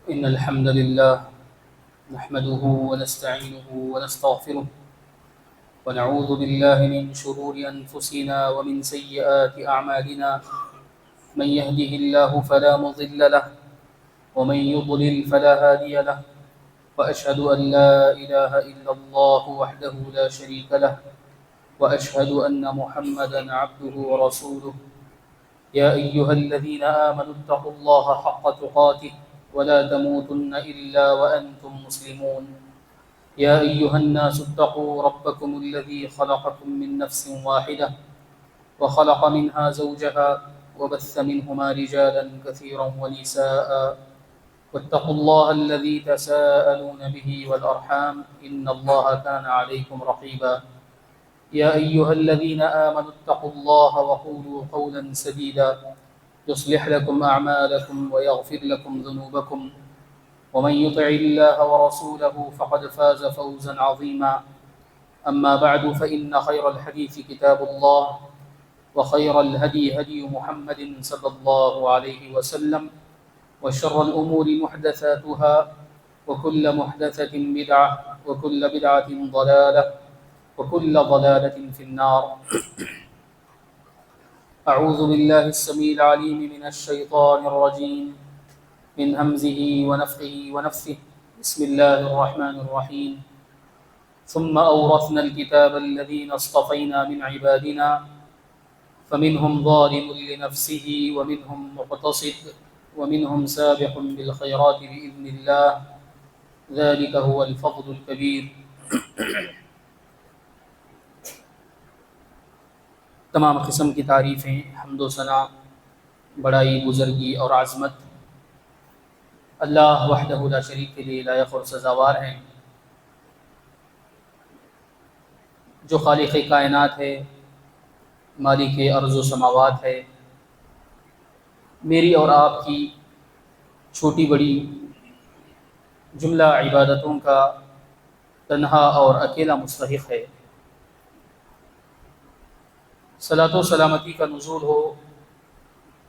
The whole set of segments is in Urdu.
إن الحمد لله نحمده ونستعينه ونستغفره ونعوذ بالله من شرور أنفسنا ومن سيئات أعمالنا. من يهده الله فلا مضل له ومن يضلل فلا هادي له، وأشهد أن لا إله إلا الله وحده لا شريك له، وأشهد أن محمدا عبده ورسوله. يا أيها الذين آمنوا اتقوا الله حق تقاته ولا تموتن إلا وأنتم مسلمون. يا أيها الناس اتقوا ربكم الذي خلقكم من نفس واحدة وخلق منها زوجها وبث منهما رجالا كثيرا ونساء، واتقوا الله الذي تساءلون به والأرحام إن الله كان عليكم رقيبا. يا أيها الذين آمنوا اتقوا الله وقولوا قولا سديدا يصلح لكم أعمالكم ويغفر لكم ذنوبكم، ومن يطع الله ورسوله فقد فاز فوزا عظيما. أما بعد فإن خير الحديث كتاب الله، وخير الهدي هدي محمد صلى الله عليه وسلم، وشر الأمور محدثاتها، وكل محدثة بدعة، وكل بدعة ضلالة، وكل ضلالة في النار. أعوذ بالله السميع العليم من الشيطان الرجيم، من همزه ونفخه ونفثه. بسم الله الرحمن الرحيم. ثم أورثنا الكتاب الذين اصطفينا من عبادنا فمنهم ظالم لنفسه ومنهم مقتصد ومنهم سابق بالخيرات بإذن الله، ذلك هو الفضل الكبير. تمام قسم کی تعریفیں، حمد و ثنا، بڑائی، بزرگی اور عظمت اللہ وحدہ لا شریک کے لیے لائق اور سزاوار ہیں، جو خالق کائنات ہے، مالک ارض و سماوات ہے۔ میری اور آپ کی چھوٹی بڑی جملہ عبادتوں کا تنہا اور اکیلا مستحق ہے۔ صلاۃ و سلامتی کا نزول ہو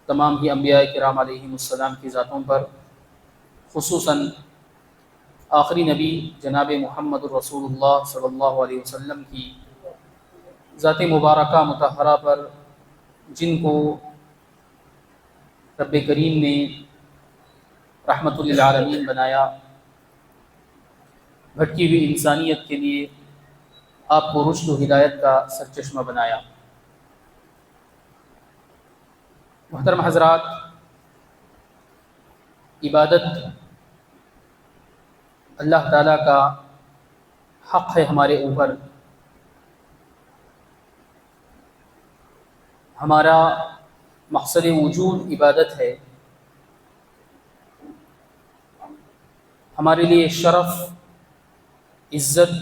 تمام ہی انبیاء کرام علیہم السلام کی ذاتوں پر، خصوصاً آخری نبی جناب محمد الرسول اللہ صلی اللہ علیہ وسلم کی ذات مبارکہ مطہرہ پر، جن کو رب کریم نے رحمت للعالمین بنایا، بھٹکی ہوئی انسانیت کے لیے آپ کو رشد و ہدایت کا سرچشمہ بنایا۔ محترم حضرات، عبادت اللہ تعالیٰ کا حق ہے ہمارے اوپر۔ ہمارا مقصد وجود عبادت ہے۔ ہمارے لیے شرف، عزت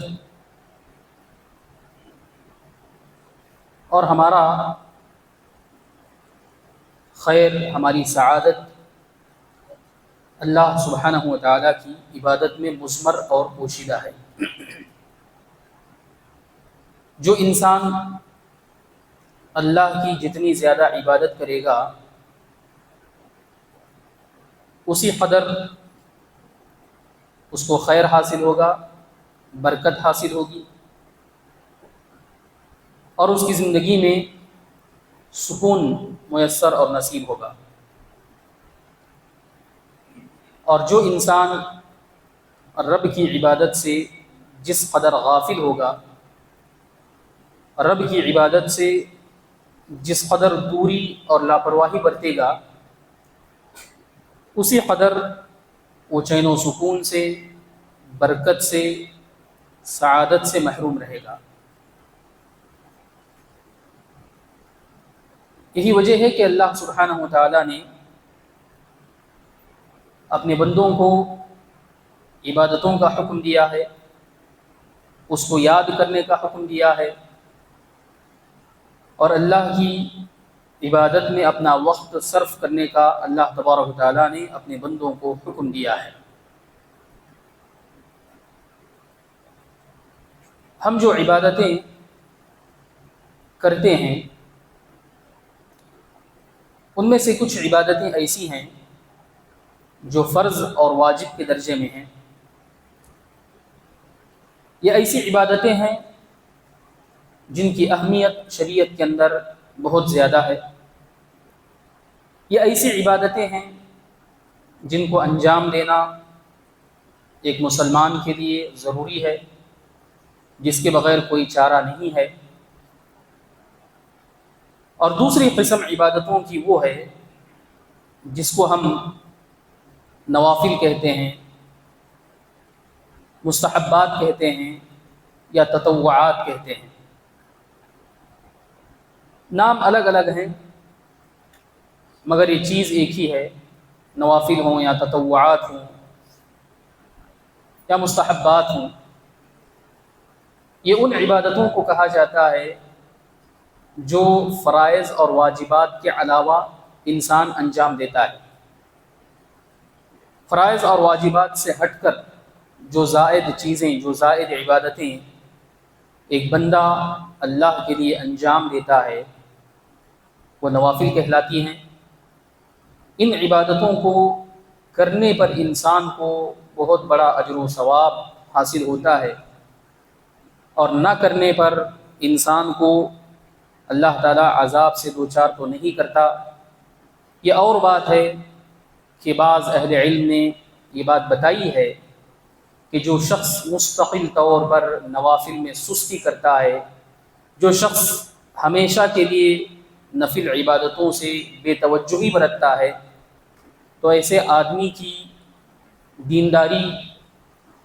اور ہمارا خیر، ہماری سعادت اللہ سبحانہ و تعالیٰ کی عبادت میں مضمر اور پوشیدہ ہے۔ جو انسان اللہ کی جتنی زیادہ عبادت کرے گا، اسی قدر اس کو خیر حاصل ہوگا، برکت حاصل ہوگی، اور اس کی زندگی میں سکون میسر اور نصیب ہوگا۔ اور جو انسان رب کی عبادت سے جس قدر غافل ہوگا، رب کی عبادت سے جس قدر دوری اور لاپرواہی برتے گا، اسی قدر وہ چین و سکون سے، برکت سے، سعادت سے محروم رہے گا۔ یہی وجہ ہے کہ اللہ سبحانہ و تعالیٰ نے اپنے بندوں کو عبادتوں کا حکم دیا ہے، اس کو یاد کرنے کا حکم دیا ہے، اور اللہ کی عبادت میں اپنا وقت صرف کرنے کا اللہ تبارک و تعالیٰ نے اپنے بندوں کو حکم دیا ہے۔ ہم جو عبادتیں کرتے ہیں، ان میں سے کچھ عبادتیں ایسی ہیں جو فرض اور واجب کے درجے میں ہیں، یہ ایسی عبادتیں ہیں جن کی اہمیت شریعت کے اندر بہت زیادہ ہے۔ یہ ایسی عبادتیں ہیں جن کو انجام دینا ایک مسلمان کے لیے ضروری ہے، جس کے بغیر کوئی چارہ نہیں ہے۔ اور دوسری قسم عبادتوں کی وہ ہے جس کو ہم نوافل کہتے ہیں، مستحبات کہتے ہیں یا تطوعات کہتے ہیں۔ نام الگ الگ ہیں مگر یہ چیز ایک ہی ہے، نوافل ہوں یا تطوعات ہوں یا مستحبات ہوں۔ یہ ان عبادتوں کو کہا جاتا ہے جو فرائض اور واجبات کے علاوہ انسان انجام دیتا ہے۔ فرائض اور واجبات سے ہٹ کر جو زائد چیزیں، جو زائد عبادتیں ایک بندہ اللہ کے لیے انجام دیتا ہے، وہ نوافل کہلاتی ہیں۔ ان عبادتوں کو کرنے پر انسان کو بہت بڑا اجر و ثواب حاصل ہوتا ہے، اور نہ کرنے پر انسان کو اللہ تعالیٰ عذاب سے دوچار تو نہیں کرتا۔ یہ اور بات ہے کہ بعض اہل علم نے یہ بات بتائی ہے کہ جو شخص مستقل طور پر نوافل میں سستی کرتا ہے، جو شخص ہمیشہ کے لیے نفل عبادتوں سے بے توجہی برتتا ہے، تو ایسے آدمی کی دینداری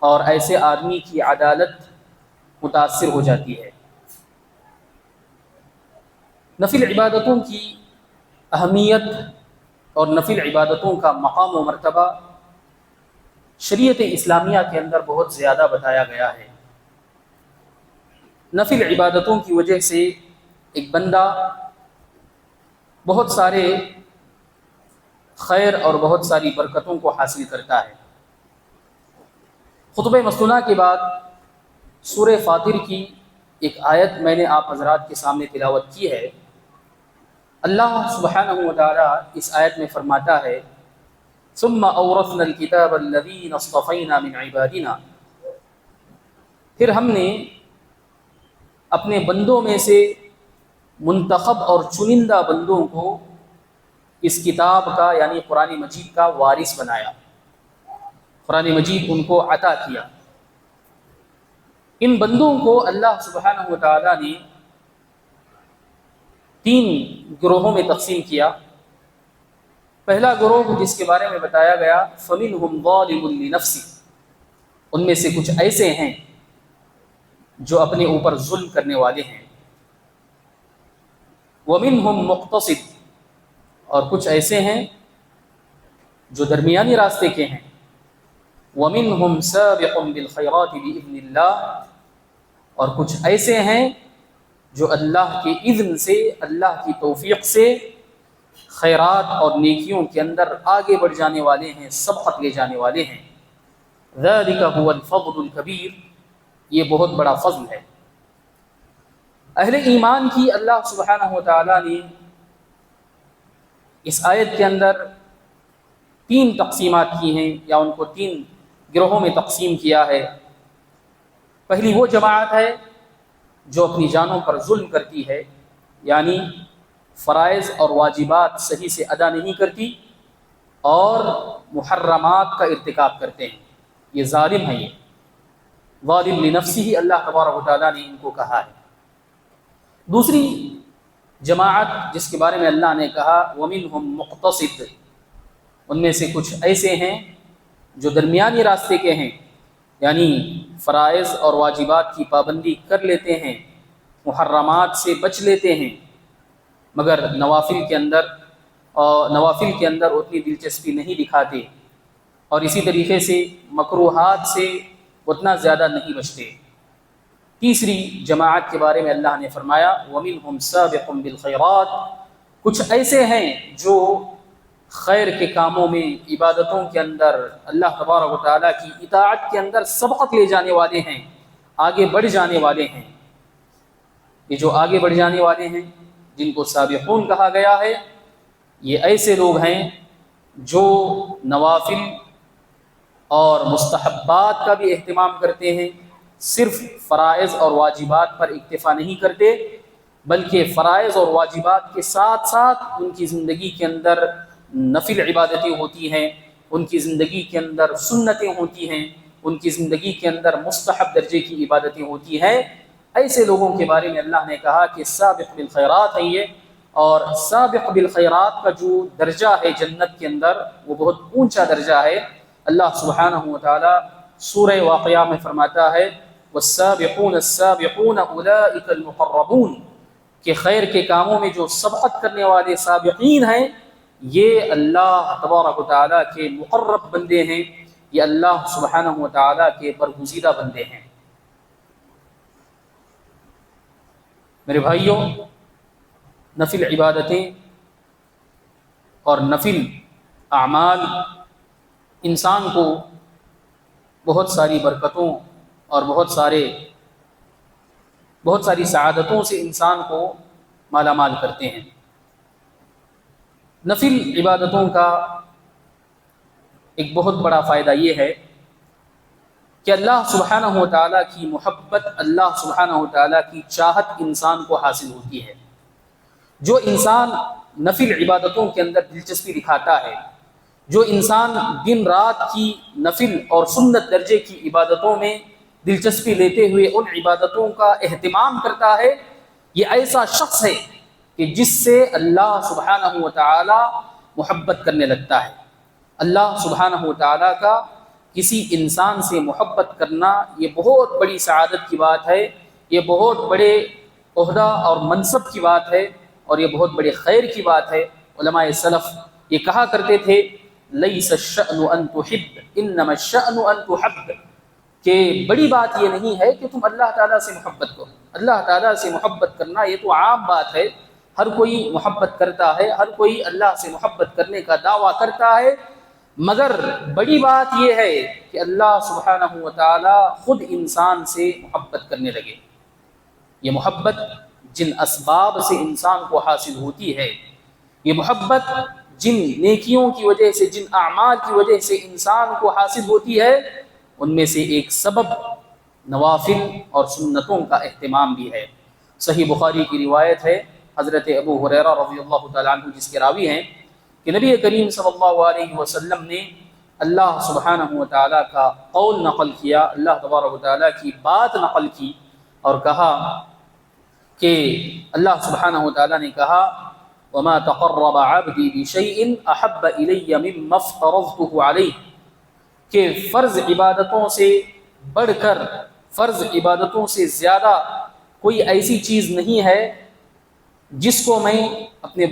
اور ایسے آدمی کی عدالت متاثر ہو جاتی ہے۔ نفل عبادتوں کی اہمیت اور نفل عبادتوں کا مقام و مرتبہ شریعت اسلامیہ کے اندر بہت زیادہ بتایا گیا ہے۔ نفل عبادتوں کی وجہ سے ایک بندہ بہت سارے خیر اور بہت ساری برکتوں کو حاصل کرتا ہے۔ خطبہ مسنونہ کے بعد سورہ فاطر کی ایک آیت میں نے آپ حضرات کے سامنے تلاوت کی ہے۔ اللہ سبحانہ و تعالیٰ اس آیت میں فرماتا ہے، ثم اورثنا الکتاب الذین اصطفینا من عبادنا، پھر ہم نے اپنے بندوں میں سے منتخب اور چنندہ بندوں کو اس کتاب کا یعنی قرآن مجید کا وارث بنایا، قرآن مجید ان کو عطا کیا۔ ان بندوں کو اللہ سبحانہ و تعالیٰ نے 3 گروہوں میں تقسیم کیا۔ پہلا گروہ جس کے بارے میں بتایا گیا، فَمِنْهُمْ ظَالِمٌ لِنَفْسِهِ، ان میں سے کچھ ایسے ہیں جو اپنے اوپر ظلم کرنے والے ہیں، وَمِنْهُمْ مُقْتَصِدٌ، اور کچھ ایسے ہیں جو درمیانی راستے کے ہیں، وَمِنْهُمْ سَابِقٌ بِالْخَيْرَاتِ بِإِذْنِ اللَّهِ، اور کچھ ایسے ہیں جو اللہ کے اذن سے، اللہ کی توفیق سے خیرات اور نیکیوں کے اندر آگے بڑھ جانے والے ہیں، سبقت لے جانے والے ہیں۔ ذَلِكَ هُوَ الْفَضْلُ الْكَبِيرُ، یہ بہت بڑا فضل ہے۔ اہل ایمان کی اللہ سبحانہ و تعالیٰ نے اس آیت کے اندر 3 تقسیمات کی ہیں، یا ان کو 3 گروہوں میں تقسیم کیا ہے۔ پہلی وہ جماعت ہے جو اپنی جانوں پر ظلم کرتی ہے، یعنی فرائض اور واجبات صحیح سے ادا نہیں کرتی اور محرمات کا ارتکاب کرتے ہیں، یہ ظالم ہیں، یہ ظالم لنفسہ اللہ تبارک و تعالیٰ نے ان کو کہا ہے۔ دوسری جماعت جس کے بارے میں اللہ نے کہا وَمِنْهُمْ مُقْتَصِدٌ، ان میں سے کچھ ایسے ہیں جو درمیانی راستے کے ہیں، یعنی فرائض اور واجبات کی پابندی کر لیتے ہیں، محرمات سے بچ لیتے ہیں، مگر نوافل کے اندر اتنی دلچسپی نہیں دکھاتے، اور اسی طریقے سے مکروہات سے اتنا زیادہ نہیں بچتے۔ تیسری جماعت کے بارے میں اللہ نے فرمایا وَمِنْهُمْ سَابِقٌ بِالْخَيْرَاتِ، کچھ ایسے ہیں جو خیر کے کاموں میں، عبادتوں کے اندر، اللہ تبارک و تعالیٰ کی اطاعت کے اندر سبقت لے جانے والے ہیں، آگے بڑھ جانے والے ہیں۔ یہ جو آگے بڑھ جانے والے ہیں، جن کو سابقون کہا گیا ہے، یہ ایسے لوگ ہیں جو نوافل اور مستحبات کا بھی اہتمام کرتے ہیں، صرف فرائض اور واجبات پر اکتفا نہیں کرتے، بلکہ فرائض اور واجبات کے ساتھ ساتھ ان کی زندگی کے اندر نفل عبادتیں ہوتی ہیں، ان کی زندگی کے اندر سنتیں ہوتی ہیں، ان کی زندگی کے اندر مستحب درجے کی عبادتیں ہوتی ہیں، ایسے لوگوں کے بارے میں اللہ نے کہا کہ سابق بالخیرات ہے یہ، اور سابق بالخیرات کا جو درجہ ہے جنت کے اندر وہ بہت اونچا درجہ ہے۔ اللہ سبحانہ و تعالی سورہ واقعہ میں فرماتا ہے والسابقون السابقون اولئک المقربون، کہ خیر کے کاموں میں جو سبقت کرنے والے سابقین ہیں یہ اللہ تبارک و تعالیٰ کے مقرب بندے ہیں، یہ اللہ سبحانہ و تعالیٰ کے برگزیدہ بندے ہیں۔ میرے بھائیوں، نفل عبادتیں اور نفل اعمال انسان کو بہت ساری برکتوں اور بہت ساری سعادتوں سے انسان کو مالا مال کرتے ہیں۔ نفل عبادتوں کا ایک بہت بڑا فائدہ یہ ہے کہ اللہ سبحانہ و تعالیٰ کی محبت، اللہ سبحانہ و تعالیٰ کی چاہت انسان کو حاصل ہوتی ہے۔ جو انسان نفل عبادتوں کے اندر دلچسپی دکھاتا ہے، جو انسان دن رات کی نفل اور سنت درجے کی عبادتوں میں دلچسپی لیتے ہوئے ان عبادتوں کا اہتمام کرتا ہے، یہ ایسا شخص ہے کہ جس سے اللہ سبحانہ و تعالی محبت کرنے لگتا ہے۔ اللہ سبحانہ و تعالی کا کسی انسان سے محبت کرنا یہ بہت بڑی سعادت کی بات ہے، یہ بہت بڑے عہدہ اور منصب کی بات ہے، اور یہ بہت بڑے خیر کی بات ہے۔ علماء سلف یہ کہا کرتے تھے لیس الشأن ان تحب انما الشأن ان تحب، کہ بڑی بات یہ نہیں ہے کہ تم اللہ تعالیٰ سے محبت کرو، اللہ تعالیٰ سے محبت کرنا یہ تو عام بات ہے، ہر کوئی محبت کرتا ہے، ہر کوئی اللہ سے محبت کرنے کا دعویٰ کرتا ہے، مگر بڑی بات یہ ہے کہ اللہ سبحانہ و تعالی خود انسان سے محبت کرنے لگے۔ یہ محبت جن اسباب سے انسان کو حاصل ہوتی ہے، یہ محبت جن نیکیوں کی وجہ سے، جن اعمال کی وجہ سے انسان کو حاصل ہوتی ہے، ان میں سے ایک سبب نوافل اور سنتوں کا اہتمام بھی ہے۔ صحیح بخاری کی روایت ہے حضرت ابو ہریرہ رضی اللہ تعالیٰ عنہ جس کے راوی ہیں کہ نبی کریم صلی اللہ علیہ وسلم نے اللہ سبحانہ و تعالیٰ کا قول نقل کیا، اللہ تبارک و تعالیٰ کی بات نقل کی، اور کہا کہ اللہ سبحانہ و تعالیٰ نے کہا وَمَا تَقَرَّبَ عَبْدِي بِشَيْءٍ أَحَبَّ إِلَيَّ مِمَّا افْتَرَضْتُهُ عَلَيْهِ، کہ فرض عبادتوں سے بڑھ کر، فرض عبادتوں سے زیادہ کوئی ایسی چیز نہیں ہے جس کو میں اپنے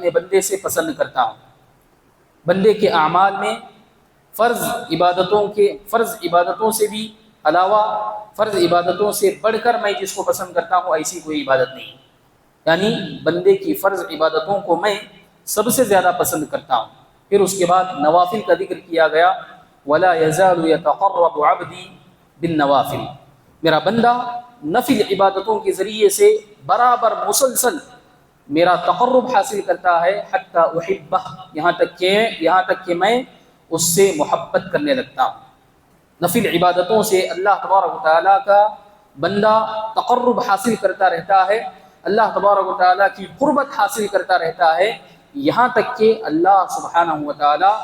بندے سے پسند کرتا ہوں۔ بندے کے اعمال میں فرض عبادتوں سے بھی علاوہ، فرض عبادتوں سے بڑھ کر میں جس کو پسند کرتا ہوں ایسی کوئی عبادت نہیں، یعنی بندے کی فرض عبادتوں کو میں سب سے زیادہ پسند کرتا ہوں۔ پھر اس کے بعد نوافل کا ذکر کیا گیا وَلَا يَزَالُ يَتَقَرَّبُ عَبْدِي بِالنَّوَافِلِ، میرا بندہ نفل عبادتوں کے ذریعے سے برابر مسلسل میرا تقرب حاصل کرتا ہے، حتی احبہ، یہاں تک کہ میں اس سے محبت کرنے لگتا ہوں۔ نفل عبادتوں سے اللہ تبارک و تعالیٰ کا بندہ تقرب حاصل کرتا رہتا ہے، اللہ تبارک و تعالیٰ کی قربت حاصل کرتا رہتا ہے، یہاں تک کہ اللہ سبحانہ و تعالیٰ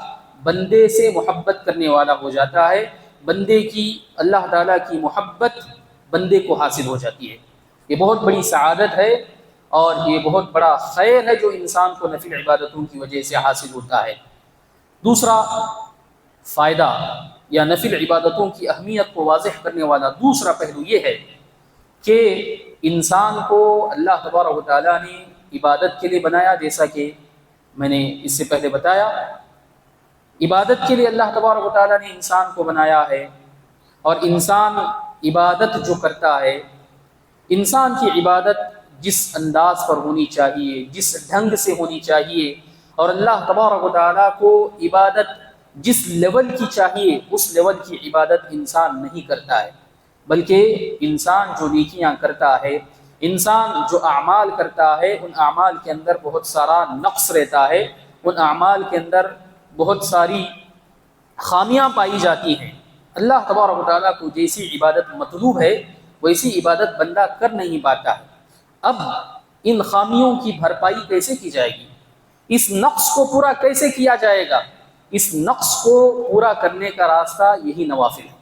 بندے سے محبت کرنے والا ہو جاتا ہے، بندے کی، اللہ تعالیٰ کی محبت بندے کو حاصل ہو جاتی ہے۔ یہ بہت بڑی سعادت ہے اور یہ بہت بڑا خیر ہے جو انسان کو نفل عبادتوں کی وجہ سے حاصل ہوتا ہے۔ دوسرا فائدہ یا نفل عبادتوں کی اہمیت کو واضح کرنے والا دوسرا پہلو یہ ہے کہ انسان کو اللہ تبارک و تعالیٰ نے عبادت کے لیے بنایا، جیسا کہ میں نے اس سے پہلے بتایا، عبادت کے لیے اللہ تبارک و تعالیٰ نے انسان کو بنایا ہے، اور انسان عبادت جو کرتا ہے، انسان کی عبادت جس انداز پر ہونی چاہیے، جس ڈھنگ سے ہونی چاہیے، اور اللہ تبارک و تعالیٰ کو عبادت جس لیول کی چاہیے اس لیول کی عبادت انسان نہیں کرتا ہے، بلکہ انسان جو نیکیاں کرتا ہے، انسان جو اعمال کرتا ہے، ان اعمال کے اندر بہت سارا نقص رہتا ہے، ان اعمال کے اندر بہت ساری خامیاں پائی جاتی ہیں۔ اللہ تبارک و تعالیٰ کو جیسی عبادت مطلوب ہے ویسی عبادت بندہ کر نہیں پاتا ہے۔ اب ان خامیوں کی بھرپائی کیسے کی جائے گی؟ اس نقص کو پورا کیسے کیا جائے گا؟ اس نقص کو پورا کرنے کا راستہ یہی نوافل ہے۔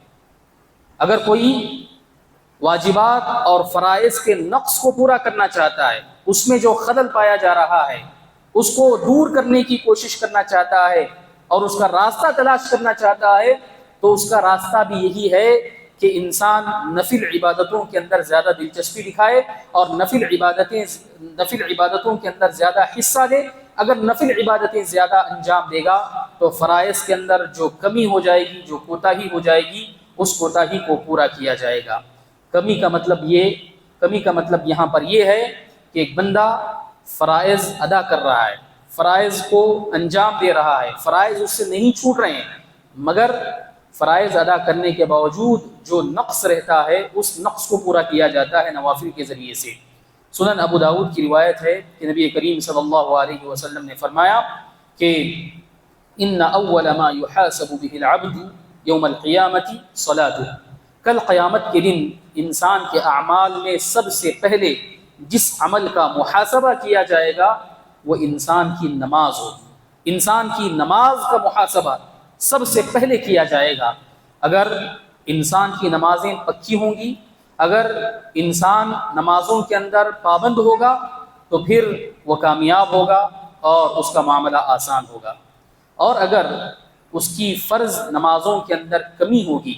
اگر کوئی واجبات اور فرائض کے نقص کو پورا کرنا چاہتا ہے، اس میں جو خلل پایا جا رہا ہے اس کو دور کرنے کی کوشش کرنا چاہتا ہے اور اس کا راستہ تلاش کرنا چاہتا ہے، تو اس کا راستہ بھی یہی ہے کہ انسان نفل عبادتوں کے اندر زیادہ دلچسپی دکھائے اور نفل عبادتوں کے اندر زیادہ حصہ لے۔ اگر نفل عبادتیں زیادہ انجام دے گا تو فرائض کے اندر جو کمی ہو جائے گی، جو کوتاہی ہو جائے گی، اس کوتاہی کو پورا کیا جائے گا۔ کمی کا مطلب یہاں پر یہ ہے کہ ایک بندہ فرائض ادا کر رہا ہے، فرائض کو انجام دے رہا ہے، فرائض اس سے نہیں چھوٹ رہے ہیں، مگر فرائض ادا کرنے کے باوجود جو نقص رہتا ہے اس نقص کو پورا کیا جاتا ہے نوافل کے ذریعے سے۔ سنن ابو داؤد کی روایت ہے کہ نبی کریم صلی اللہ علیہ وسلم نے فرمایا کہ ان اول ما يحاسب به العبد یوم القیامت صلاته، کل قیامت کے دن انسان کے اعمال میں سب سے پہلے جس عمل کا محاسبہ کیا جائے گا وہ انسان کی نماز ہوگی۔ انسان کی نماز کا محاسبہ سب سے پہلے کیا جائے گا۔ اگر انسان کی نمازیں پکی ہوں گی، اگر انسان نمازوں کے اندر پابند ہوگا تو پھر وہ کامیاب ہوگا اور اس کا معاملہ آسان ہوگا، اور اگر اس کی فرض نمازوں کے اندر کمی ہوگی،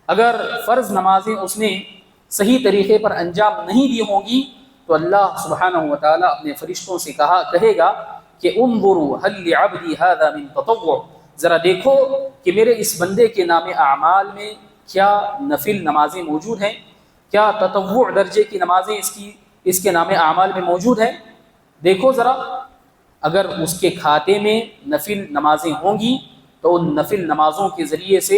اگر فرض نمازیں اس نے صحیح طریقے پر انجام نہیں دی ہوں گی تو اللہ سبحانہ و تعالیٰ اپنے فرشتوں سے کہے گا کہ انظروا هل لعبدی هذا من تطوع، ذرا دیکھو کہ میرے اس بندے کے نام اعمال میں کیا نفل نمازیں موجود ہیں، کیا تطوع درجے کی نمازیں اس کے نام اعمال میں موجود ہیں، دیکھو ذرا۔ اگر اس کے کھاتے میں نفل نمازیں ہوں گی تو ان نفل نمازوں کے ذریعے سے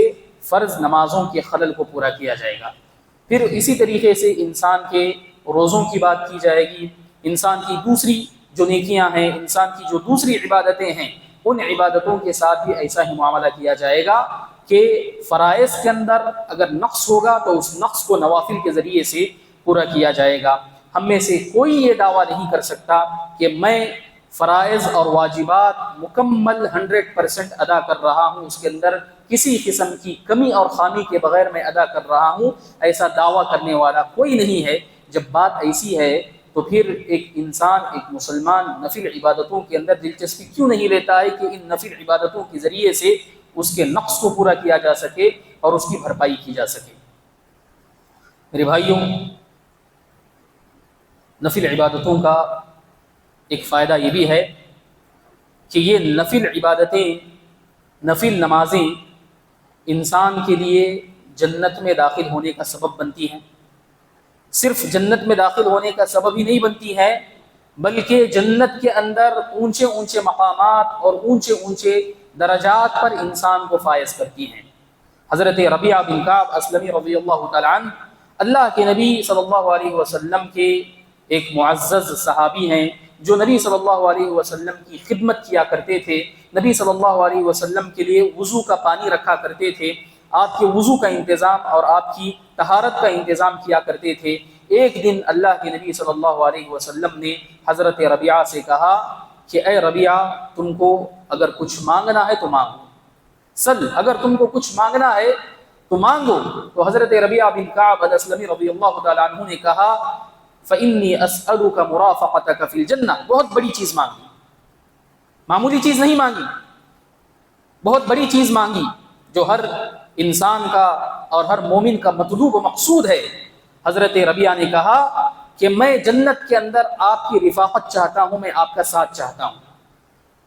فرض نمازوں کے خلل کو پورا کیا جائے گا۔ پھر اسی طریقے سے انسان کے روزوں کی بات کی جائے گی، انسان کی دوسری جو نیکیاں ہیں، انسان کی جو دوسری عبادتیں ہیں، ان عبادتوں کے ساتھ بھی ایسا ہی معاملہ کیا جائے گا کہ فرائض کے اندر اگر نقص ہوگا تو اس نقص کو نوافل کے ذریعے سے پورا کیا جائے گا۔ ہم میں سے کوئی یہ دعویٰ نہیں کر سکتا کہ میں فرائض اور واجبات مکمل 100% ادا کر رہا ہوں، اس کے اندر کسی قسم کی کمی اور خامی کے بغیر میں ادا کر رہا ہوں، ایسا دعویٰ کرنے والا کوئی نہیں ہے۔ جب بات ایسی ہے تو پھر ایک انسان، ایک مسلمان نفل عبادتوں کے اندر دلچسپی کیوں نہیں لیتا ہے کہ ان نفل عبادتوں کے ذریعے سے اس کے نقص کو پورا کیا جا سکے اور اس کی بھرپائی کی جا سکے۔ میرے بھائیوں، نفل عبادتوں کا ایک فائدہ یہ بھی ہے کہ یہ نفل عبادتیں، نفل نمازیں انسان کے لیے جنت میں داخل ہونے کا سبب بنتی ہیں۔ صرف جنت میں داخل ہونے کا سبب ہی نہیں بنتی ہے، بلکہ جنت کے اندر اونچے اونچے مقامات اور اونچے اونچے درجات پر انسان کو فائز کرتی ہیں۔ حضرت ربیعہ بن کعب اسلمی رضی اللہ تعالی عنہ اللہ کے نبی صلی اللہ علیہ وسلم کے ایک معزز صحابی ہیں جو نبی صلی اللہ علیہ وسلم کی خدمت کیا کرتے تھے، نبی صلی اللہ علیہ وسلم کے لیے وضو کا پانی رکھا کرتے تھے، آپ کے وضو کا انتظام اور آپ کی طہارت کا انتظام کیا کرتے تھے۔ ایک دن اللہ کے نبی صلی اللہ علیہ وسلم نے حضرت ربیعہ سے کہا کہ اے ربیعہ، تم کو اگر کچھ مانگنا ہے تو مانگو، سل، اگر تم کو کچھ مانگنا ہے تو مانگو۔ تو حضرت ربیعہ بن کعب الاسلمی رضی اللہ تعالیٰ عنہ نے کہا فَإِنِّي أَسْأَلُكَ مُرَافَقَتَكَ فِي الْجَنَّةِ، بہت بڑی چیز مانگی، معمولی چیز نہیں مانگی، بہت بڑی چیز مانگی جو ہر انسان کا اور ہر مومن کا مطلوب و مقصود ہے۔ حضرت ربیعہ نے کہا کہ میں جنت کے اندر آپ کی رفاقت چاہتا ہوں، میں آپ کا ساتھ چاہتا ہوں۔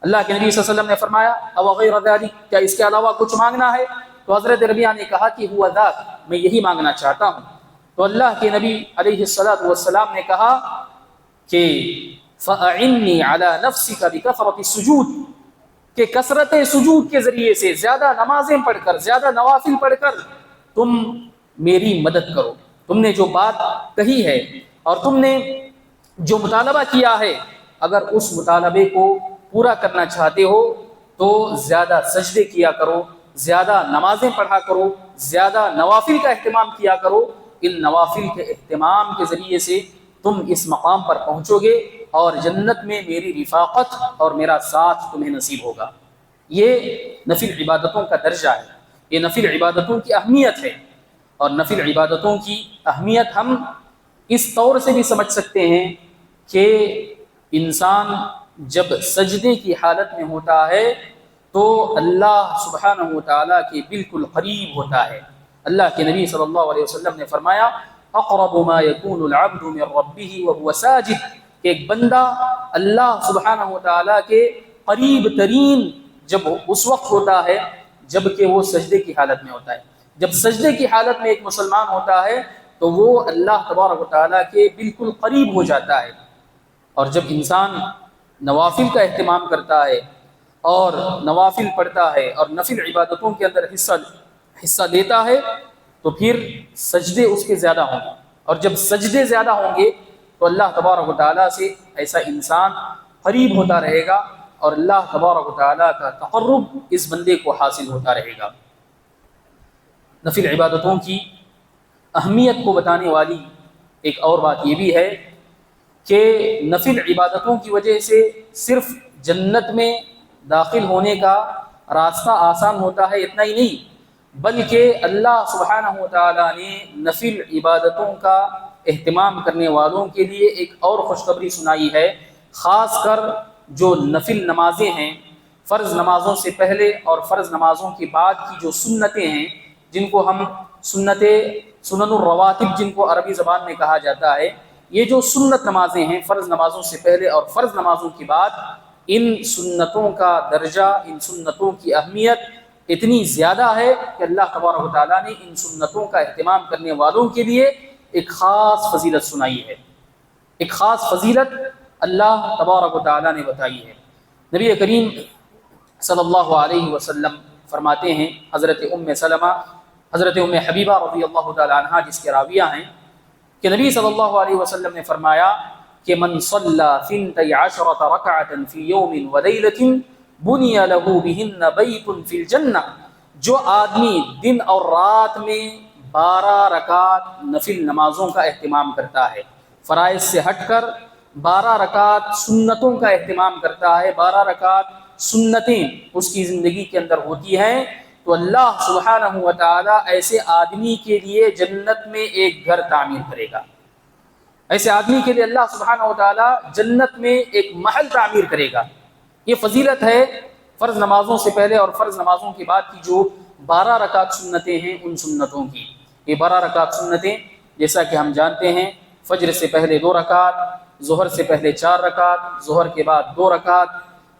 اللہ کے نبی صلی اللہ علیہ وسلم نے فرمایا او غیر ذلک، کیا اس کے علاوہ کچھ مانگنا ہے؟ تو حضرت ربیعہ نے کہا کہ ہوا ذاک، میں یہی مانگنا چاہتا ہوں۔ تو اللہ کے نبی علیہ الصلوۃ والسلام نے کہا کہ فَأَعِنِّي عَلَى نَفْسِكَ بِكَثْرَةِ السُّجُودِ، کہ کثرت سجود کے ذریعے سے، زیادہ نمازیں پڑھ کر، زیادہ نوافل پڑھ کر تم میری مدد کرو۔ تم نے جو بات کہی ہے اور تم نے جو مطالبہ کیا ہے، اگر اس مطالبے کو پورا کرنا چاہتے ہو تو زیادہ سجدے کیا کرو، زیادہ نمازیں پڑھا کرو، زیادہ نوافل کا اہتمام کیا کرو۔ ان نوافل کے اہتمام کے ذریعے سے تم اس مقام پر پہنچو گے اور جنت میں میری رفاقت اور میرا ساتھ تمہیں نصیب ہوگا۔ یہ نفل عبادتوں کا درجہ ہے، یہ نفل عبادتوں کی اہمیت ہے۔ اور نفل عبادتوں کی اہمیت ہم اس طور سے بھی سمجھ سکتے ہیں کہ انسان جب سجدے کی حالت میں ہوتا ہے تو اللہ سبحانہ و تعالیٰ کے بالکل قریب ہوتا ہے۔ اللہ کے نبی صلی اللہ علیہ وسلم نے فرمایا اقرب ما یکون العبد من ربہ وهو ساجد، کہ ایک بندہ اللہ سبحانہ و تعالیٰ کے قریب ترین جب اس وقت ہوتا ہے جب کہ وہ سجدے کی حالت میں ہوتا ہے۔ جب سجدے کی حالت میں ایک مسلمان ہوتا ہے تو وہ اللہ تبارک و تعالیٰ کے بالکل قریب ہو جاتا ہے۔ اور جب انسان نوافل کا اہتمام کرتا ہے اور نوافل پڑھتا ہے اور نفل عبادتوں کے اندر حصہ لیتا ہے تو پھر سجدے اس کے زیادہ ہوں گے، اور جب سجدے زیادہ ہوں گے تو اللہ تبارک و تعالیٰ سے ایسا انسان قریب ہوتا رہے گا اور اللہ تبارک و تعالیٰ کا تقرب اس بندے کو حاصل ہوتا رہے گا۔ نفل عبادتوں کی اہمیت کو بتانے والی ایک اور بات یہ بھی ہے کہ نفل عبادتوں کی وجہ سے صرف جنت میں داخل ہونے کا راستہ آسان ہوتا ہے اتنا ہی نہیں، بلکہ اللہ سبحانہ و تعالیٰ نے نفل عبادتوں کا اہتمام کرنے والوں کے لیے ایک اور خوشخبری سنائی ہے۔ خاص کر جو نفل نمازیں ہیں، فرض نمازوں سے پہلے اور فرض نمازوں کے بعد کی جو سنتیں ہیں، جن کو ہم سنن الرواتب جن کو عربی زبان میں کہا جاتا ہے، یہ جو سنت نمازیں ہیں فرض نمازوں سے پہلے اور فرض نمازوں کے بعد، ان سنتوں کا درجہ، ان سنتوں کی اہمیت اتنی زیادہ ہے کہ اللہ تبارک و تعالیٰ نے ان سنتوں کا اہتمام کرنے والوں کے لیے ایک خاص فضیلت سنائی ہے، ایک خاص فضیلت اللہ تبارک و تعالیٰ نے بتائی ہے۔ نبی کریم صلی اللہ علیہ وسلم فرماتے ہیں، حضرت ام حبیبہ رضی اللہ تعالیٰ عنہا جس کے راویہ ہیں، کہ نبی صلی اللہ علیہ وسلم نے فرمایا کہ من صلی 12 رکعۃ فی یوم ولیلۃ بنی لہ بہن بیت فی الجنہ، جو آدمی دن اور رات میں 12 رکعت نفل نمازوں کا اہتمام کرتا ہے، فرائض سے ہٹ کر 12 رکعت سنتوں کا اہتمام کرتا ہے، 12 رکعت سنتیں اس کی زندگی کے اندر ہوتی ہیں، تو اللہ سبحانہ و تعالیٰ ایسے آدمی کے لیے جنت میں ایک گھر تعمیر کرے گا۔ ایسے آدمی کے لیے اللہ سبحانہ و تعالیٰ جنت میں ایک محل تعمیر کرے گا۔ یہ فضیلت ہے فرض نمازوں سے پہلے اور فرض نمازوں کے بعد کی جو 12 رکعت سنتیں ہیں، ان سنتوں کی۔ یہ 12 رکعت سنتیں جیسا کہ ہم جانتے ہیں، فجر سے پہلے 2 رکعت، ظہر سے پہلے 4 رکعت، ظہر کے بعد 2 رکعت،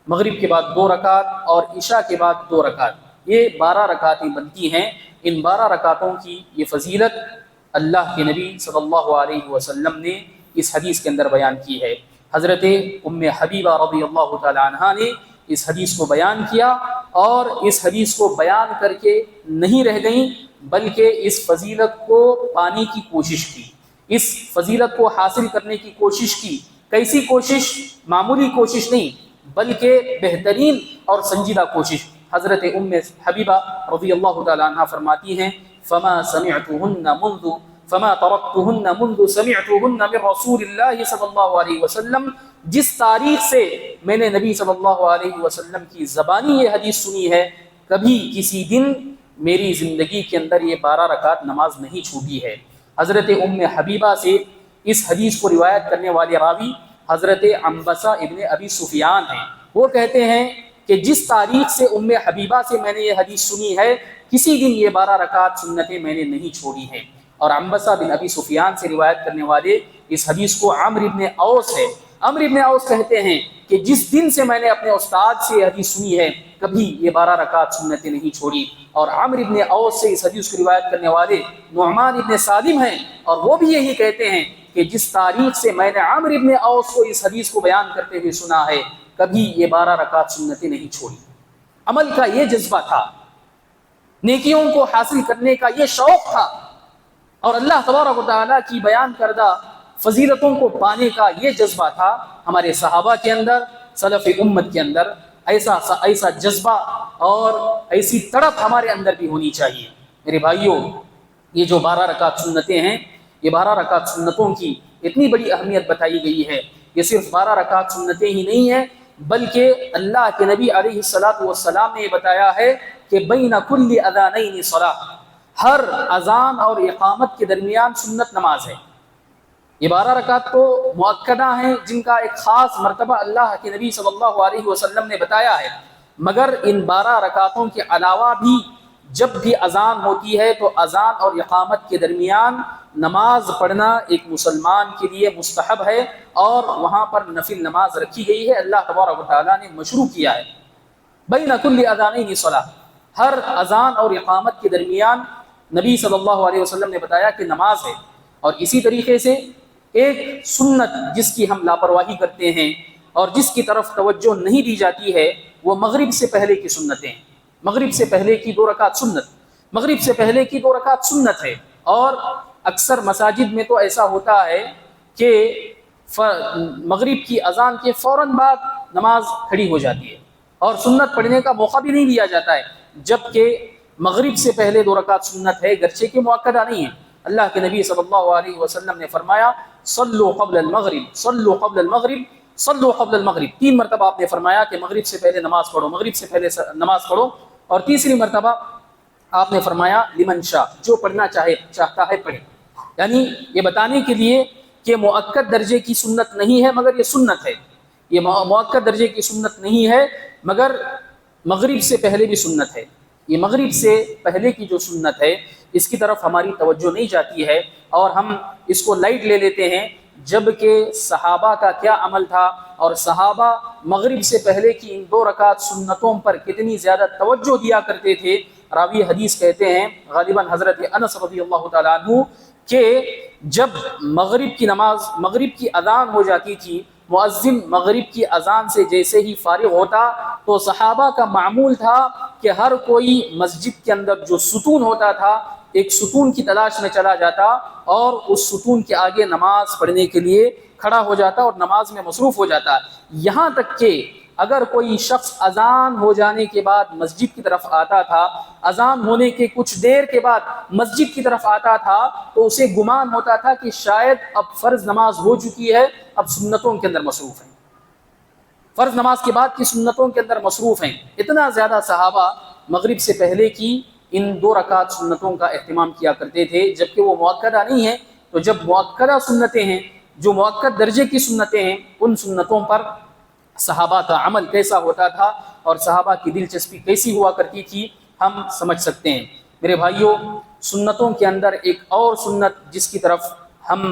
مغرب کے بعد 2 رکعت اور عشاء کے بعد 2 رکعت، یہ 12 رکعتیں بنتی ہیں۔ ان 12 رکعتوں کی یہ فضیلت اللہ کے نبی صلی اللہ علیہ وسلم نے اس حدیث کے اندر بیان کی ہے۔ حضرت ام حبیبہ رضی اللہ تعالی عنہا نے اس حدیث کو بیان کیا، اور اس حدیث کو بیان کر کے نہیں رہ گئیں، بلکہ اس فضیلت کو پانے کی کوشش کی، اس فضیلت کو حاصل کرنے کی کوشش کی۔ کیسی کوشش؟ معمولی کوشش نہیں، بلکہ بہترین اور سنجیدہ کوشش۔ حضرت ام حبیبہ رضی اللہ تعالی عنہ فرماتی ہیں فما ترکتہن منذ سمعتہن من رسول اللہ صلی اللہ علیہ وسلم، جس تاریخ سے میں نے نبی صلی اللہ علیہ وسلم کی زبانی یہ حدیث سنی ہے، کبھی کسی دن میری زندگی کے اندر یہ 12 رکعت نماز نہیں چھوٹی ہے۔ حضرت ام حبیبہ سے اس حدیث کو روایت کرنے والے راوی حضرت عنبسہ ابن ابی سفیان ہیں۔ وہ کہتے ہیں کہ جس تاریخ سے ام حبیبہ سے میں نے یہ حدیث سنی ہے، کسی دن یہ 12 رکعت سنتیں میں نے نہیں چھوڑی ہیں۔ اور عنبسہ بن ابی سفیان سے روایت کرنے والے اس حدیث کو عمرو ابن اوس ہے۔ عمرو ابن اوس کہتے ہیں کہ جس دن سے میں نے اپنے استاد سے یہ حدیث سنی ہے، کبھی یہ 12 رکعت سنتیں نہیں چھوڑی۔ اور عمرو ابن اوس سے اس حدیث کو روایت کرنے والے نعمان ابن سالم ہیں، اور وہ بھی یہی کہتے ہیں کہ جس تاریخ سے میں نے عمرو ابن اوس کو اس حدیث کو بیان کرتے ہوئے سنا ہے، کبھی یہ 12 رکعت سنتیں نہیں چھوڑی۔ عمل کا یہ جذبہ تھا، نیکیوں کو حاصل کرنے کا یہ شوق تھا، اور اللہ تبارک و تعالیٰ کی بیان کردہ فضیلتوں کو پانے کا یہ جذبہ تھا ہمارے صحابہ کے اندر، سلف امت کے اندر۔ ایسا جذبہ اور ایسی تڑپ ہمارے اندر بھی ہونی چاہیے۔ میرے بھائیوں، یہ جو 12 رکعت سنتیں ہیں، یہ 12 رکعت سنتوں کی اتنی بڑی اہمیت بتائی گئی ہے۔ یہ صرف 12 رکعت سنتیں ہی نہیں ہیں، بلکہ اللہ کے نبی علیہ الصلاۃ والسلام نے یہ بتایا ہے کہ بین کل اذانین صلاۃ، ہر اذان اور اقامت کے درمیان سنت نماز ہے۔ یہ 12 رکعت تو مؤکدہ ہیں، جن کا ایک خاص مرتبہ اللہ کے نبی صلی اللہ علیہ وسلم نے بتایا ہے، مگر ان 12 رکعتوں کے علاوہ بھی جب بھی اذان ہوتی ہے تو اذان اور اقامت کے درمیان نماز پڑھنا ایک مسلمان کے لیے مستحب ہے، اور وہاں پر نفل نماز رکھی گئی ہے، اللہ تبارک و تعالیٰ نے مشروع کیا ہے۔ بین کل اذانین صلاۃ، ہر اذان اور اقامت کے درمیان نبی صلی اللہ علیہ وسلم نے بتایا کہ نماز ہے۔ اور اسی طریقے سے ایک سنت جس کی ہم لاپرواہی کرتے ہیں اور جس کی طرف توجہ نہیں دی جاتی ہے، وہ مغرب سے پہلے کی سنتیں، مغرب سے پہلے کی 2 رکعت سنت، مغرب سے پہلے کی 2 رکعت سنت ہے۔ اور اکثر مساجد میں تو ایسا ہوتا ہے کہ مغرب کی اذان کے فوراً بعد نماز کھڑی ہو جاتی ہے اور سنت پڑھنے کا موقع بھی نہیں دیا جاتا ہے، جبکہ مغرب سے پہلے 2 رکعت سنت ہے، گرچہ کہ مؤکدہ نہیں ہے۔ اللہ کے نبی صلی اللہ علیہ وسلم نے فرمایا صلوا قبل المغرب، صلوا قبل المغرب، صلوا قبل المغرب، 3 مرتبہ آپ نے فرمایا کہ مغرب سے پہلے نماز پڑھو، مغرب سے پہلے نماز پڑھو، اور تیسری مرتبہ آپ نے فرمایا لمن شاء، جو پڑھنا چاہتا ہے پڑھے، یعنی یہ بتانے کے لیے کہ مؤکد درجے کی سنت نہیں ہے مگر یہ سنت ہے، یہ مؤکد درجے کی سنت نہیں ہے مگر مغرب سے پہلے بھی سنت ہے۔ یہ مغرب سے پہلے کی جو سنت ہے اس کی طرف ہماری توجہ نہیں جاتی ہے اور ہم اس کو لائٹ لے لیتے ہیں، جبکہ صحابہ کا کیا عمل تھا، اور صحابہ مغرب سے پہلے کی ان 2 رکعت سنتوں پر کتنی زیادہ توجہ دیا کرتے تھے۔ راوی حدیث کہتے ہیں غالباً حضرت انس رضی اللہ تعالیٰ عنہ کہ جب مغرب کی اذان ہو جاتی تھی، مؤذن مغرب کی اذان سے جیسے ہی فارغ ہوتا تو صحابہ کا معمول تھا کہ ہر کوئی مسجد کے اندر جو ستون ہوتا تھا ایک ستون کی تلاش میں چلا جاتا اور اس ستون کے آگے نماز پڑھنے کے لیے کھڑا ہو جاتا اور نماز میں مصروف ہو جاتا، یہاں تک کہ اگر کوئی شخص اذان ہو جانے کے بعد مسجد کی طرف آتا تھا، اذان ہونے کے کچھ دیر کے بعد مسجد کی طرف آتا تھا، تو اسے گمان ہوتا تھا کہ شاید اب فرض نماز ہو چکی ہے، اب سنتوں کے اندر مصروف ہیں، فرض نماز کے بعد کی سنتوں کے اندر مصروف ہیں۔ اتنا زیادہ صحابہ مغرب سے پہلے کی ان 2 رکعت سنتوں کا اہتمام کیا کرتے تھے، جبکہ وہ مؤکدہ نہیں ہیں۔ تو جب مؤکدہ سنتیں ہیں، جو مؤکد درجے کی سنتیں ہیں، ان سنتوں پر صحابہ کا عمل کیسا ہوتا تھا اور صحابہ کی دلچسپی کیسی ہوا کرتی تھی، ہم سمجھ سکتے ہیں۔ میرے بھائیوں، سنتوں کے اندر ایک اور سنت جس کی طرف ہم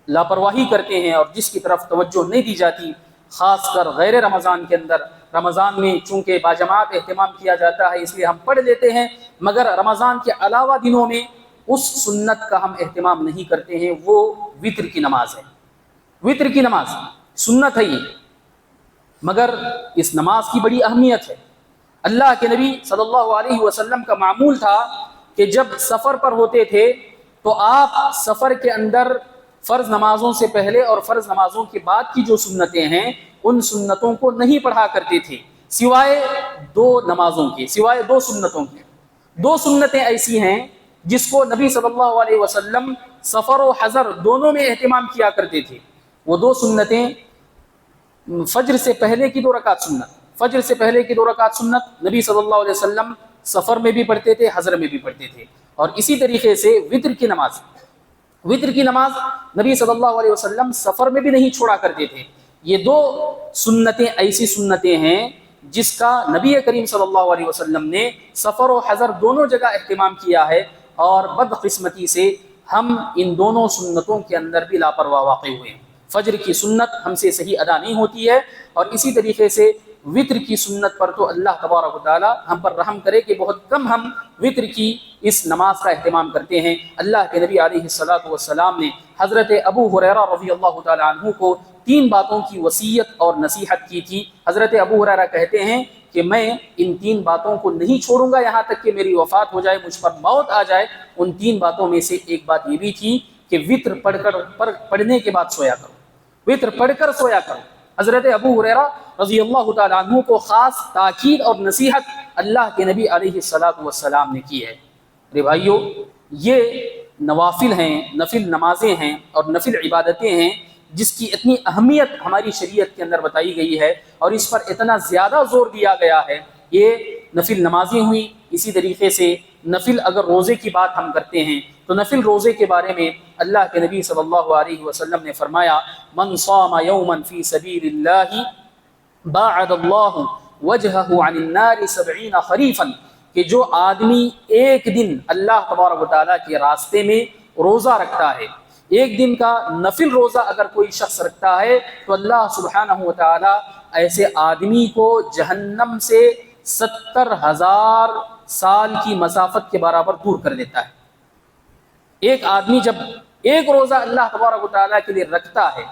لاپرواہی کرتے ہیں اور جس کی طرف توجہ نہیں دی جاتی، خاص کر غیر رمضان کے اندر، رمضان میں چونکہ باجماعت اہتمام کیا جاتا ہے اس لیے ہم پڑھ لیتے ہیں، مگر رمضان کے علاوہ دنوں میں اس سنت کا ہم اہتمام نہیں کرتے ہیں، وہ وتر کی نماز ہے۔ وتر کی نماز سنت ہے یہ، مگر اس نماز کی بڑی اہمیت ہے۔ اللہ کے نبی صلی اللہ علیہ وسلم کا معمول تھا کہ جب سفر پر ہوتے تھے تو آپ سفر کے اندر فرض نمازوں سے پہلے اور فرض نمازوں کے بعد کی جو سنتیں ہیں ان سنتوں کو نہیں پڑھا کرتے تھے، سوائے 2 نمازوں کے، سوائے 2 سنتوں کے۔ 2 سنتیں ایسی ہیں جس کو نبی صلی اللہ علیہ وسلم سفر و حضر دونوں میں اہتمام کیا کرتے تھے۔ وہ 2 سنتیں، فجر سے پہلے کی 2 رکعت سنت، فجر سے پہلے کی 2 رکعت سنت نبی صلی اللہ علیہ وسلم سفر میں بھی پڑھتے تھے، حضر میں بھی پڑھتے تھے، اور اسی طریقے سے وتر کی نماز، وتر کی نماز نبی صلی اللہ علیہ وسلم سفر میں بھی نہیں چھوڑا کرتے تھے۔ یہ 2 سنتیں ایسی سنتیں ہیں جس کا نبی کریم صلی اللہ علیہ وسلم نے سفر و حضر دونوں جگہ اہتمام کیا ہے، اور بدقسمتی سے ہم ان دونوں سنتوں کے اندر بھی لاپرواہ واقع ہوئے ہیں۔ فجر کی سنت ہم سے صحیح ادا نہیں ہوتی ہے، اور اسی طریقے سے وتر کی سنت پر تو اللہ تبارک و تعالی ہم پر رحم کرے کہ بہت کم ہم وتر کی اس نماز کا اہتمام کرتے ہیں۔ اللہ کے نبی علیہ الصلاۃ والسلام نے حضرت ابو ہریرہ رضی اللہ تعالی عنہ کو 3 باتوں کی وصیت اور نصیحت کی تھی۔ حضرت ابو ہریرہ کہتے ہیں کہ میں ان 3 باتوں کو نہیں چھوڑوں گا یہاں تک کہ میری وفات ہو جائے، مجھ پر موت آ جائے۔ ان 3 باتوں میں سے ایک بات یہ بھی تھی کہ وتر پڑھنے کے بعد سویا کرو، وتر پڑھ کر سویا کرو۔ حضرت ابو ہریرہ رضی اللہ تعالیٰ عنہ کو خاص تاکید اور نصیحت اللہ کے نبی علیہ الصلاۃ والسلام نے کی ہے۔ میرے بھائیو، یہ نوافل ہیں، نفل نمازیں ہیں اور نفل عبادتیں ہیں جس کی اتنی اہمیت ہماری شریعت کے اندر بتائی گئی ہے اور اس پر اتنا زیادہ زور دیا گیا ہے۔ یہ نفل نمازیں ہوئی، اسی طریقے سے نفل اگر روزے کی بات ہم کرتے ہیں تو نفل روزے کے بارے میں اللہ کے نبی صلی اللہ علیہ وسلم نے فرمایا، من صام یوما فی سبیل اللہ باعد اللہ وجہہ عن النار 70 خریفا، کہ جو آدمی ایک دن اللہ تبارک و تعالیٰ کے راستے میں روزہ رکھتا ہے، ایک دن کا نفل روزہ اگر کوئی شخص رکھتا ہے تو اللہ سبحانہ و تعالیٰ ایسے آدمی کو جہنم سے 70,000 سال کی مسافت کے برابر دور کر دیتا ہے۔ ایک آدمی جب ایک روزہ اللہ تبارک و تعالیٰ کے لیے رکھتا ہے،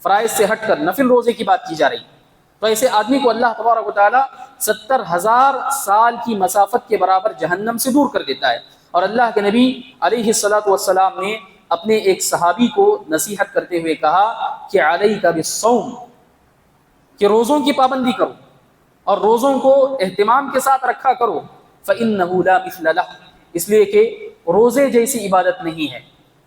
فرائض سے ہٹ کر نفل روزے کی بات کی جا رہی، تو ایسے آدمی کو اللہ تبارک و تعالیٰ 70,000 سال کی مسافت کے برابر جہنم سے دور کر دیتا ہے۔ اور اللہ کے نبی علیہ الصلاۃ والسلام نے اپنے ایک صحابی کو نصیحت کرتے ہوئے کہا کہ علیک بالصوم، کہ روزوں کی پابندی کرو اور روزوں کو اہتمام کے ساتھ رکھا کرو، فإنہ لا مثل لہ، اس لیے کہ روزے جیسی عبادت نہیں ہے،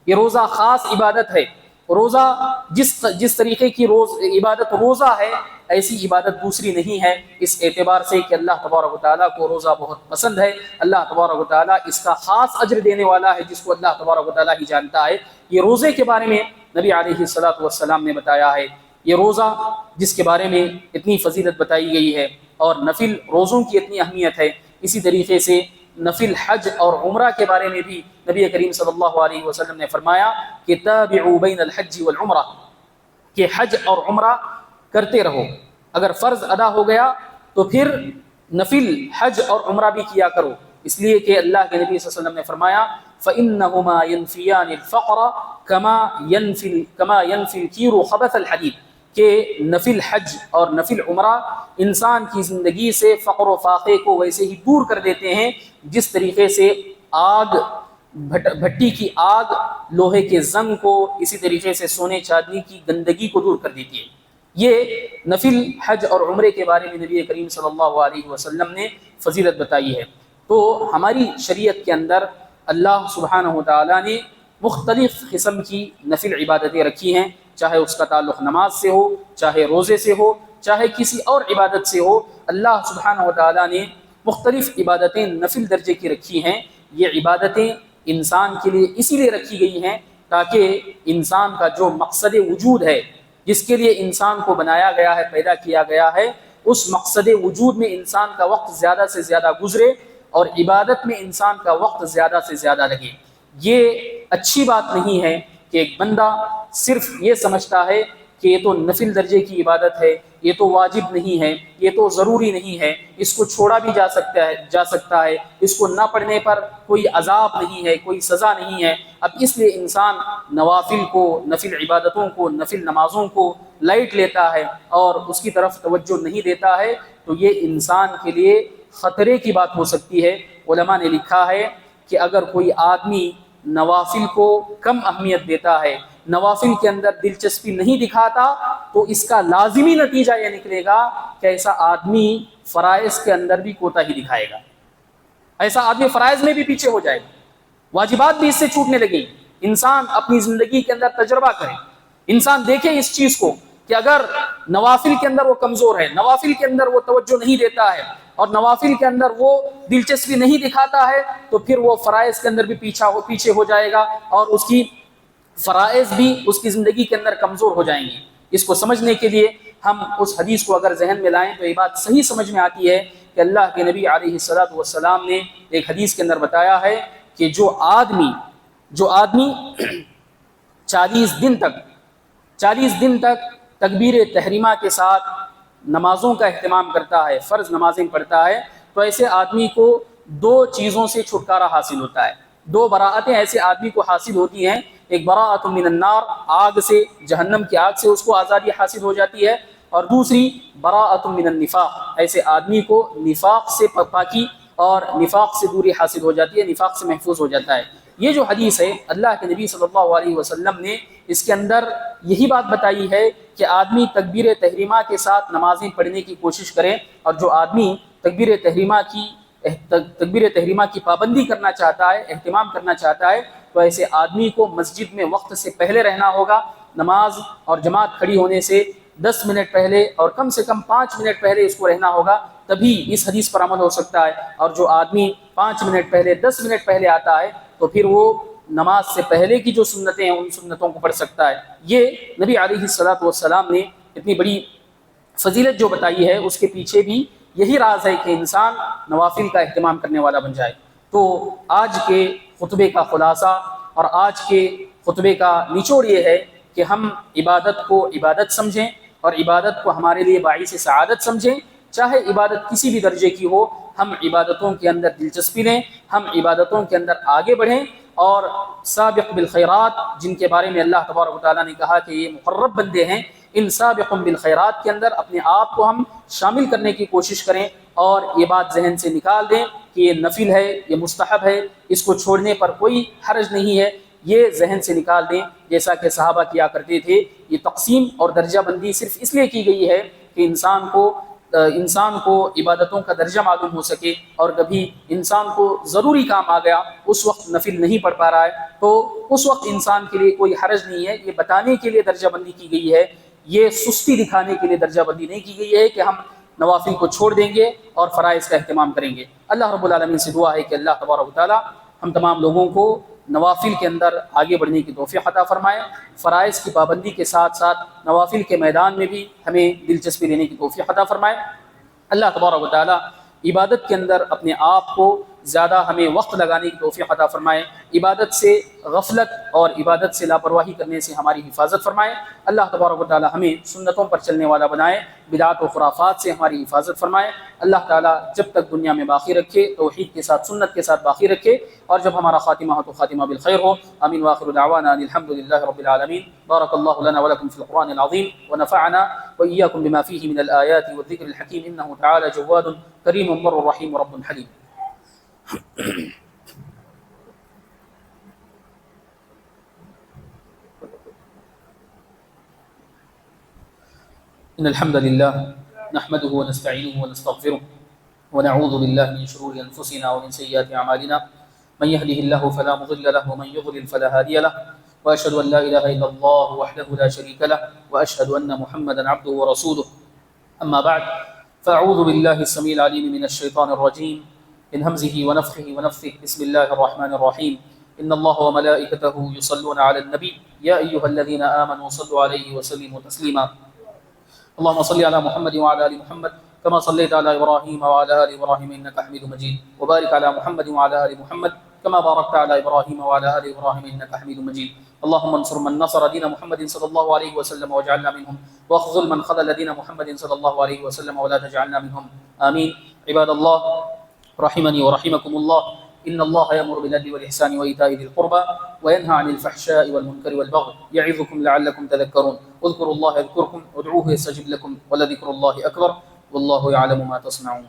یہ روزہ خاص عبادت ہے۔ روزہ جس طریقے کی عبادت روزہ ہے، ایسی عبادت دوسری نہیں ہے، اس اعتبار سے کہ اللہ تبارک و تعالیٰ کو روزہ بہت پسند ہے، اللہ تبارک و تعالیٰ اس کا خاص اجر دینے والا ہے جس کو اللہ تبارک و تعالیٰ ہی جانتا ہے۔ یہ روزے کے بارے میں نبی علیہ الصلاۃ والسلام نے بتایا ہے، یہ روزہ جس کے بارے میں اتنی فضیلت بتائی گئی ہے اور نفل روزوں کی اتنی اہمیت ہے، اسی طریقے سے نفل حج اور عمرہ کے بارے میں بھی نبی کریم صلی اللہ علیہ وسلم نے فرمایا کہ تابعوا بین الحج والعمرہ، کہ حج اور عمرہ کرتے رہو، اگر فرض ادا ہو گیا تو پھر نفل حج اور عمرہ بھی کیا کرو، اس لیے کہ اللہ کے نبی صلی اللہ علیہ وسلم نے فرمایا فإنہما ينفیان الفقر كما ينفی الکیر خبث الحدید، کہ نفل حج اور نفل عمرہ انسان کی زندگی سے فقر و فاقے کو ویسے ہی دور کر دیتے ہیں جس طریقے سے آگ، بھٹی کی آگ لوہے کے زنگ کو، اسی طریقے سے سونے چاندی کی گندگی کو دور کر دیتی ہے۔ یہ نفل حج اور عمرے کے بارے میں نبی کریم صلی اللہ علیہ وسلم نے فضیلت بتائی ہے۔ تو ہماری شریعت کے اندر اللہ سبحانہ و تعالیٰ نے مختلف قسم کی نفل عبادتیں رکھی ہیں، چاہے اس کا تعلق نماز سے ہو، چاہے روزے سے ہو، چاہے کسی اور عبادت سے ہو، اللہ سبحانہ و تعالیٰ نے مختلف عبادتیں نفل درجے کی رکھی ہیں۔ یہ عبادتیں انسان کے لیے اسی لیے رکھی گئی ہیں تاکہ انسان کا جو مقصد وجود ہے، جس کے لیے انسان کو بنایا گیا ہے، پیدا کیا گیا ہے، اس مقصد وجود میں انسان کا وقت زیادہ سے زیادہ گزرے اور عبادت میں انسان کا وقت زیادہ سے زیادہ لگے۔ یہ اچھی بات نہیں ہے کہ ایک بندہ صرف یہ سمجھتا ہے کہ یہ تو نفل درجے کی عبادت ہے، یہ تو واجب نہیں ہے، یہ تو ضروری نہیں ہے، اس کو چھوڑا بھی جا سکتا ہے، اس کو نہ پڑھنے پر کوئی عذاب نہیں ہے، کوئی سزا نہیں ہے۔ اب اس لیے انسان نوافل کو، نفل عبادتوں کو، نفل نمازوں کو لائٹ لیتا ہے اور اس کی طرف توجہ نہیں دیتا ہے، تو یہ انسان کے لیے خطرے کی بات ہو سکتی ہے۔ علماء نے لکھا ہے کہ اگر کوئی آدمی نوافل کو کم اہمیت دیتا ہے، نوافل کے اندر دلچسپی نہیں دکھاتا، تو اس کا لازمی نتیجہ یہ نکلے گا کہ ایسا آدمی فرائض کے اندر بھی کوتاہی دکھائے گا، ایسا آدمی فرائض میں بھی پیچھے ہو جائے گا، واجبات بھی اس سے چھوٹنے لگیں۔ انسان اپنی زندگی کے اندر تجربہ کرے، انسان دیکھے اس چیز کو کہ اگر نوافل کے اندر وہ کمزور ہے، نوافل کے اندر وہ توجہ نہیں دیتا ہے اور نوافل کے اندر وہ دلچسپی نہیں دکھاتا ہے، تو پھر وہ فرائض کے اندر بھی پیچھے ہو جائے گا اور اس کی فرائض بھی اس کی زندگی کے اندر کمزور ہو جائیں گے۔ اس کو سمجھنے کے لیے ہم اس حدیث کو اگر ذہن میں لائیں تو یہ بات صحیح سمجھ میں آتی ہے کہ اللہ کے نبی علیہ الصلاۃ والسلام نے ایک حدیث کے اندر بتایا ہے کہ جو آدمی 40 دن تک تکبیر تحریمہ کے ساتھ نمازوں کا اہتمام کرتا ہے، فرض نمازیں پڑھتا ہے، تو ایسے آدمی کو 2 چیزوں سے چھٹکارا حاصل ہوتا ہے، 2 براءتیں ایسے آدمی کو حاصل ہوتی ہیں۔ ایک براءت من النار، آگ سے، جہنم کی آگ سے اس کو آزادی حاصل ہو جاتی ہے، اور دوسری براءت من النفاق، ایسے آدمی کو نفاق سے پاکی اور نفاق سے دوری حاصل ہو جاتی ہے، نفاق سے محفوظ ہو جاتا ہے۔ یہ جو حدیث ہے، اللہ کے نبی صلی اللہ علیہ وسلم نے اس کے اندر یہی بات بتائی ہے کہ آدمی تکبیر تحریمہ کے ساتھ نمازیں پڑھنے کی کوشش کرے، اور جو آدمی تکبیر تحریمہ کی پابندی کرنا چاہتا ہے، اہتمام کرنا چاہتا ہے، تو ایسے آدمی کو مسجد میں وقت سے پہلے رہنا ہوگا، نماز اور جماعت کھڑی ہونے سے 10 منٹ پہلے اور کم سے کم 5 منٹ پہلے اس کو رہنا ہوگا، تبھی اس حدیث پر عمل ہو سکتا ہے۔ اور جو آدمی 5 منٹ پہلے 10 منٹ پہلے آتا ہے تو پھر وہ نماز سے پہلے کی جو سنتیں ہیں ان سنتوں کو پڑھ سکتا ہے۔ یہ نبی علیہ الصلوۃ والسلام نے اتنی بڑی فضیلت جو بتائی ہے اس کے پیچھے بھی یہی راز ہے کہ انسان نوافل کا اہتمام کرنے والا بن جائے۔ تو آج کے خطبے کا خلاصہ اور آج کے خطبے کا نچوڑ یہ ہے کہ ہم عبادت کو عبادت سمجھیں اور عبادت کو ہمارے لیے باعث سعادت سمجھیں، چاہے عبادت کسی بھی درجے کی ہو، ہم عبادتوں کے اندر دلچسپی لیں، ہم عبادتوں کے اندر آگے بڑھیں، اور سابق بالخیرات جن کے بارے میں اللہ تبارک و تعالیٰ نے کہا کہ یہ مقرب بندے ہیں، ان سابق بالخیرات کے اندر اپنے آپ کو ہم شامل کرنے کی کوشش کریں، اور یہ بات ذہن سے نکال دیں کہ یہ نفل ہے، یہ مستحب ہے، اس کو چھوڑنے پر کوئی حرج نہیں ہے، یہ ذہن سے نکال دیں۔ جیسا کہ صحابہ کیا کرتے تھے، یہ تقسیم اور درجہ بندی صرف اس لیے کی گئی ہے کہ انسان کو عبادتوں کا درجہ معلوم ہو سکے، اور کبھی انسان کو ضروری کام آ گیا، اس وقت نفل نہیں پڑھ پا رہا ہے، تو اس وقت انسان کے لیے کوئی حرج نہیں ہے۔ یہ بتانے کے لیے درجہ بندی کی گئی ہے، یہ سستی دکھانے کے لیے درجہ بندی نہیں کی گئی ہے کہ ہم نوافل کو چھوڑ دیں گے اور فرائض کا اہتمام کریں گے۔ اللہ رب العالمین سے دعا ہے کہ اللہ تبارک و تعالی ہم تمام لوگوں کو نوافل کے اندر آگے بڑھنے کی توفیق عطا فرمائے، فرائض کی پابندی کے ساتھ ساتھ نوافل کے میدان میں بھی ہمیں دلچسپی لینے کی توفیق عطا فرمائے۔ اللہ تبارک و تعالی عبادت کے اندر اپنے آپ کو زیادہ ہمیں وقت لگانے کی توفیق عطا فرمائے، عبادت سے غفلت اور عبادت سے لاپرواہی کرنے سے ہماری حفاظت فرمائے۔ اللہ تبارک و تعالی ہمیں سنتوں پر چلنے والا بنائے، بدعات و خرافات سے ہماری حفاظت فرمائے۔ اللہ تعالی جب تک دنیا میں باقی رکھے، توحید کے ساتھ سنت کے ساتھ باقی رکھے، اور جب ہمارا خاتمہ ہو تو خاتمہ بالخیر ہو۔ آمین وآخر دعوانا ان الحمد للہ رب العالمین۔ بارک اللہ لنا ولکم فی القرآن العظیم ونفعنا وإياكم بما فيه من الآيات والذكر الحكيم إنه تعالى جواد كريم بر رحيم رب حليم۔ إن الحمد لله نحمده ونستعينه ونستغفره ونعوذ بالله من شرور أنفسنا ومن سيئات أعمالنا من يهده الله فلا مضل له ومن يضلل فلا هادي له وأشهد أن لا إله إلا الله وحده لا شريك له وأشهد أن محمدا عبده ورسوله أما بعد فأعوذ بالله السميع العليم من الشيطان الرجيم من همزه ونفخه ونفثه بسم الله الرحمن الرحيم إن الله وملائكته يصلون على النبي يا أيها الذين آمنوا صلوا عليه وسلموا تسليما اللهم صل على محمد وعلى آل محمد كما صليت على إبراهيم وعلى آل إبراهيم إنك حميد مجيد وبارك على محمد وعلى آل محمد كما باركت على إبراهيم وعلى آل إبراهيم إنك حميد مجيد اللهم انصر من نصر دين محمد صلى الله عليه وسلم واجعلنا منهم واخذل من خذل دين محمد صلى الله عليه وسلم ولا تجعلنا منهم آمين عباد الله رحمني ورحمكم الله إن الله يأمر بالعدل والإحسان وإيتاء ذي القربى وينهى عن الفحشاء والمنكر والبغي يعظكم لعلكم تذكرون اذكروا الله يذكركم وادعوه يستجب لكم ولذكر الله أكبر والله يعلم ما تصنعون